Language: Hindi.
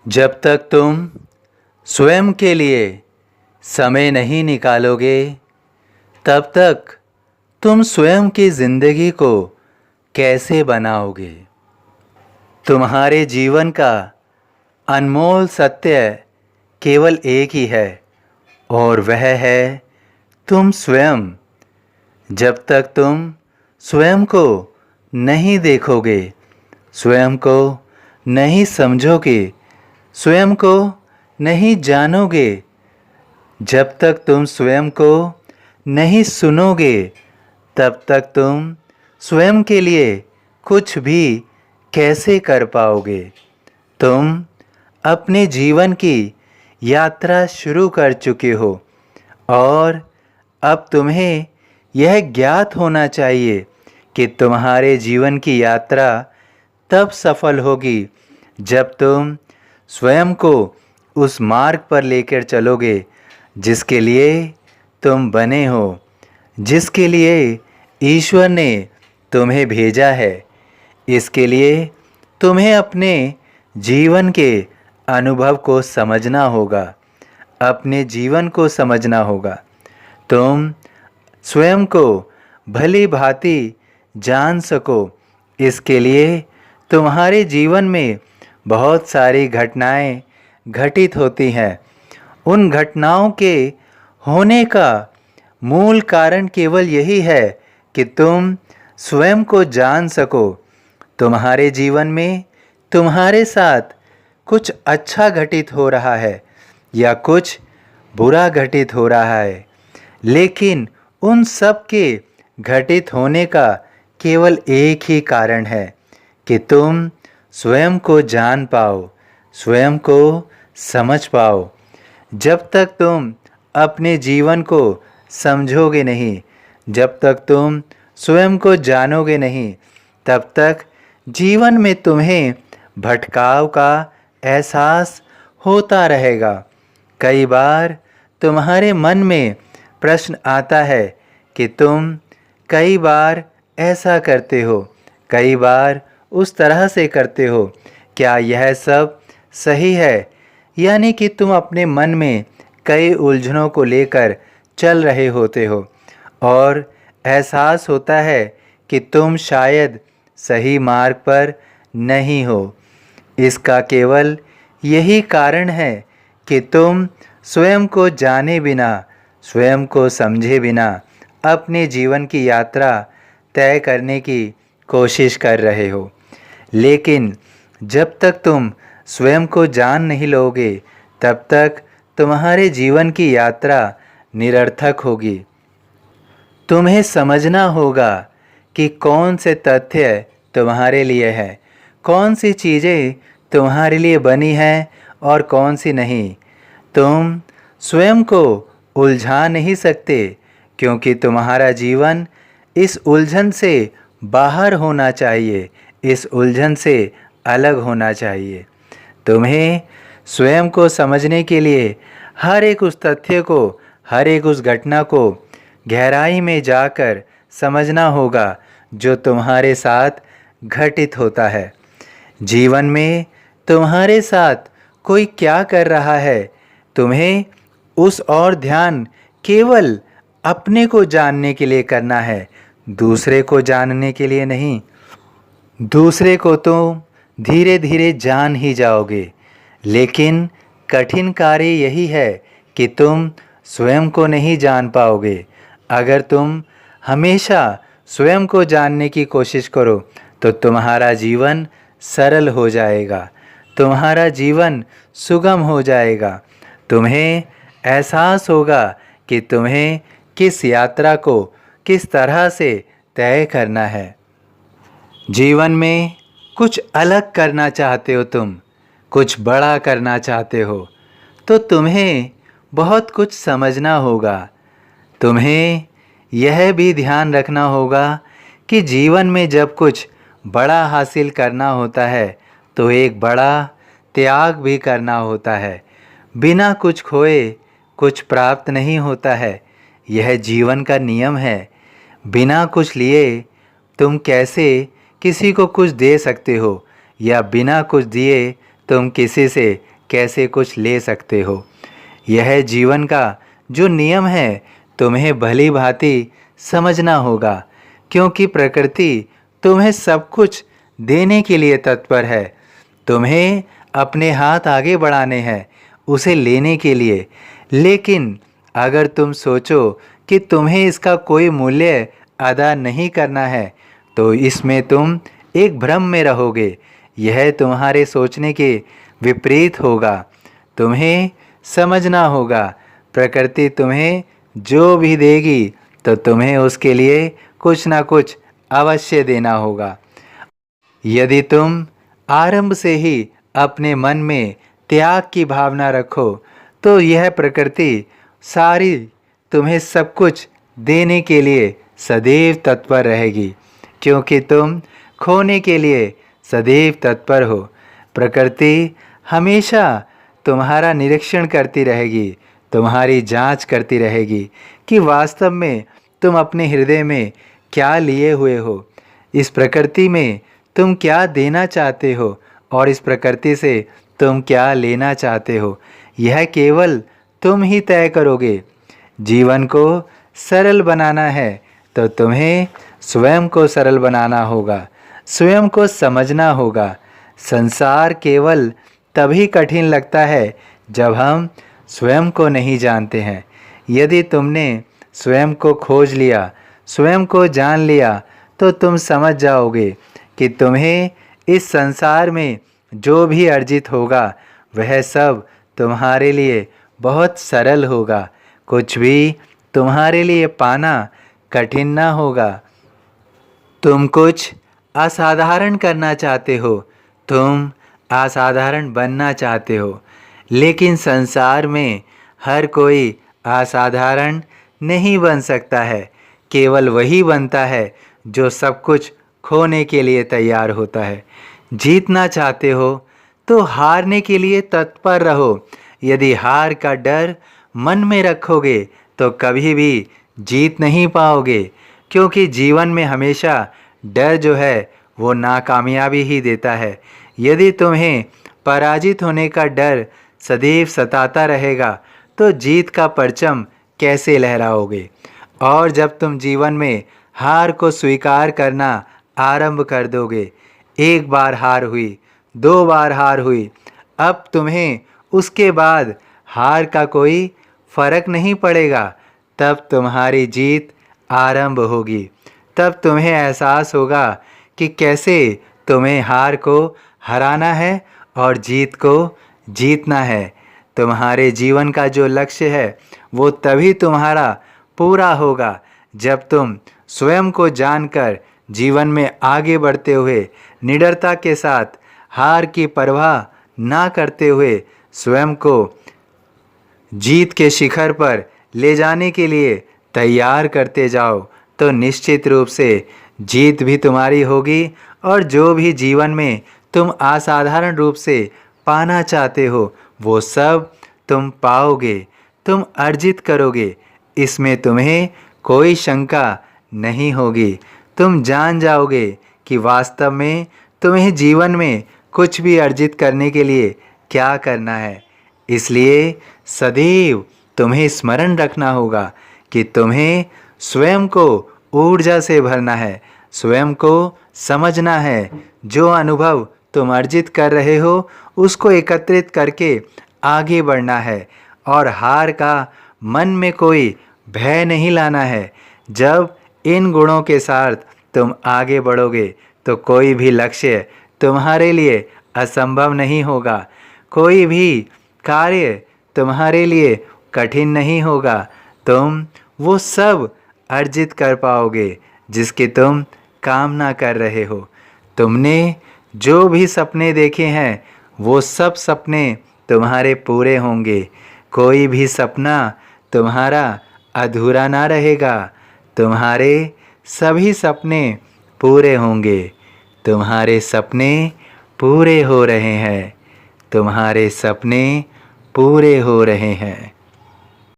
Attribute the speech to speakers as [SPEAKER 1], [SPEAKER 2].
[SPEAKER 1] जब तक तुम स्वयं के लिए समय नहीं निकालोगे, तब तक तुम स्वयं की ज़िंदगी को कैसे बनाओगे। तुम्हारे जीवन का अनमोल सत्य केवल एक ही है और वह है तुम स्वयं। जब तक तुम स्वयं को नहीं देखोगे, स्वयं को नहीं समझोगे, स्वयं को नहीं जानोगे, जब तक तुम स्वयं को नहीं सुनोगे, तब तक तुम स्वयं के लिए कुछ भी कैसे कर पाओगे। तुम अपने जीवन की यात्रा शुरू कर चुके हो और अब तुम्हें यह ज्ञात होना चाहिए कि तुम्हारे जीवन की यात्रा तब सफल होगी जब तुम स्वयं को उस मार्ग पर लेकर चलोगे जिसके लिए तुम बने हो, जिसके लिए ईश्वर ने तुम्हें भेजा है। इसके लिए तुम्हें अपने जीवन के अनुभव को समझना होगा, अपने जीवन को समझना होगा। तुम स्वयं को भली भांति जान सको, इसके लिए तुम्हारे जीवन में बहुत सारी घटनाएं घटित होती हैं। उन घटनाओं के होने का मूल कारण केवल यही है कि तुम स्वयं को जान सको। तुम्हारे जीवन में तुम्हारे साथ कुछ अच्छा घटित हो रहा है या कुछ बुरा घटित हो रहा है, लेकिन उन सब के घटित होने का केवल एक ही कारण है कि तुम स्वयं को जान पाओ, स्वयं को समझ पाओ। जब तक तुम अपने जीवन को समझोगे नहीं, जब तक तुम स्वयं को जानोगे नहीं, तब तक जीवन में तुम्हें भटकाव का एहसास होता रहेगा। कई बार तुम्हारे मन में प्रश्न आता है कि तुम कई बार ऐसा करते हो, कई बार उस तरह से करते हो, क्या यह सब सही है? यानी कि तुम अपने मन में कई उलझनों को लेकर चल रहे होते हो और एहसास होता है कि तुम शायद सही मार्ग पर नहीं हो। इसका केवल यही कारण है कि तुम स्वयं को जाने बिना, स्वयं को समझे बिना अपने जीवन की यात्रा तय करने की कोशिश कर रहे हो। लेकिन जब तक तुम स्वयं को जान नहीं लोगे, तब तक तुम्हारे जीवन की यात्रा निरर्थक होगी। तुम्हें समझना होगा कि कौन से तथ्य तुम्हारे लिए है, कौन सी चीज़ें तुम्हारे लिए बनी हैं और कौन सी नहीं। तुम स्वयं को उलझा नहीं सकते, क्योंकि तुम्हारा जीवन इस उलझन से बाहर होना चाहिए, इस उलझन से अलग होना चाहिए। तुम्हें स्वयं को समझने के लिए हर एक उस तथ्य को, हर एक उस घटना को गहराई में जाकर समझना होगा जो तुम्हारे साथ घटित होता है। जीवन में तुम्हारे साथ कोई क्या कर रहा है, तुम्हें उस और ध्यान केवल अपने को जानने के लिए करना है, दूसरे को जानने के लिए नहीं। दूसरे को तुम धीरे धीरे जान ही जाओगे, लेकिन कठिन कार्य यही है कि तुम स्वयं को नहीं जान पाओगे। अगर तुम हमेशा स्वयं को जानने की कोशिश करो तो तुम्हारा जीवन सरल हो जाएगा, तुम्हारा जीवन सुगम हो जाएगा। तुम्हें एहसास होगा कि तुम्हें किस यात्रा को किस तरह से तय करना है। जीवन में कुछ अलग करना चाहते हो, तुम कुछ बड़ा करना चाहते हो, तो तुम्हें बहुत कुछ समझना होगा। तुम्हें यह भी ध्यान रखना होगा कि जीवन में जब कुछ बड़ा हासिल करना होता है तो एक बड़ा त्याग भी करना होता है। बिना कुछ खोए कुछ प्राप्त नहीं होता है, यह जीवन का नियम है। बिना कुछ लिए तुम कैसे किसी को कुछ दे सकते हो, या बिना कुछ दिए तुम किसी से कैसे कुछ ले सकते हो। यह जीवन का जो नियम है तुम्हें भली भांति समझना होगा, क्योंकि प्रकृति तुम्हें सब कुछ देने के लिए तत्पर है। तुम्हें अपने हाथ आगे बढ़ाने हैं उसे लेने के लिए, लेकिन अगर तुम सोचो कि तुम्हें इसका कोई मूल्य अदा नहीं करना है तो इसमें तुम एक भ्रम में रहोगे। यह तुम्हारे सोचने के विपरीत होगा। तुम्हें समझना होगा, प्रकृति तुम्हें जो भी देगी तो तुम्हें उसके लिए कुछ ना कुछ अवश्य देना होगा। यदि तुम आरंभ से ही अपने मन में त्याग की भावना रखो तो यह प्रकृति सारी तुम्हें सब कुछ देने के लिए सदैव तत्पर रहेगी, क्योंकि तुम खोने के लिए सदैव तत्पर हो। प्रकृति हमेशा तुम्हारा निरीक्षण करती रहेगी, तुम्हारी जांच करती रहेगी कि वास्तव में तुम अपने हृदय में क्या लिए हुए हो। इस प्रकृति में तुम क्या देना चाहते हो और इस प्रकृति से तुम क्या लेना चाहते हो, यह केवल तुम ही तय करोगे। जीवन को सरल बनाना है तो तुम्हें स्वयं को सरल बनाना होगा, स्वयं को समझना होगा। संसार केवल तभी कठिन लगता है जब हम स्वयं को नहीं जानते हैं। यदि तुमने स्वयं को खोज लिया, स्वयं को जान लिया, तो तुम समझ जाओगे कि तुम्हें इस संसार में जो भी अर्जित होगा वह सब तुम्हारे लिए बहुत सरल होगा। कुछ भी तुम्हारे लिए पाना कठिन ना होगा। तुम कुछ असाधारण करना चाहते हो, तुम असाधारण बनना चाहते हो, लेकिन संसार में हर कोई असाधारण नहीं बन सकता है। केवल वही बनता है जो सब कुछ खोने के लिए तैयार होता है। जीतना चाहते हो तो हारने के लिए तत्पर रहो। यदि हार का डर मन में रखोगे तो कभी भी जीत नहीं पाओगे, क्योंकि जीवन में हमेशा डर जो है वो नाकामयाबी ही देता है। यदि तुम्हें पराजित होने का डर सदैव सताता रहेगा तो जीत का परचम कैसे लहराओगे। और जब तुम जीवन में हार को स्वीकार करना आरंभ कर दोगे, एक बार हार हुई, दो बार हार हुई, अब तुम्हें उसके बाद हार का कोई फर्क नहीं पड़ेगा। तब तुम्हारी जीत आरंभ होगी। तब तुम्हें एहसास होगा कि कैसे तुम्हें हार को हराना है और जीत को जीतना है। तुम्हारे जीवन का जो लक्ष्य है वो तभी तुम्हारा पूरा होगा जब तुम स्वयं को जानकर जीवन में आगे बढ़ते हुए निडरता के साथ, हार की परवाह ना करते हुए स्वयं को जीत के शिखर पर ले जाने के लिए तैयार करते जाओ, तो निश्चित रूप से जीत भी तुम्हारी होगी और जो भी जीवन में तुम असाधारण रूप से पाना चाहते हो वो सब तुम पाओगे, तुम अर्जित करोगे। इसमें तुम्हें कोई शंका नहीं होगी। तुम जान जाओगे कि वास्तव में तुम्हें जीवन में कुछ भी अर्जित करने के लिए क्या करना है। इसलिए सदैव तुम्हें स्मरण रखना होगा कि तुम्हें स्वयं को ऊर्जा से भरना है, स्वयं को समझना है। जो अनुभव तुम अर्जित कर रहे हो उसको एकत्रित करके आगे बढ़ना है और हार का मन में कोई भय नहीं लाना है। जब इन गुणों के साथ तुम आगे बढ़ोगे तो कोई भी लक्ष्य तुम्हारे लिए असंभव नहीं होगा, कोई भी कार्य तुम्हारे लिए कठिन नहीं होगा। तुम वो सब अर्जित कर पाओगे जिसकी तुम कामना कर रहे हो। तुमने जो भी सपने देखे हैं वो सब सपने तुम्हारे पूरे होंगे। कोई भी सपना तुम्हारा अधूरा ना रहेगा। तुम्हारे सभी सपने पूरे होंगे। तुम्हारे सपने पूरे हो रहे हैं। तुम्हारे सपने पूरे हो रहे हैं।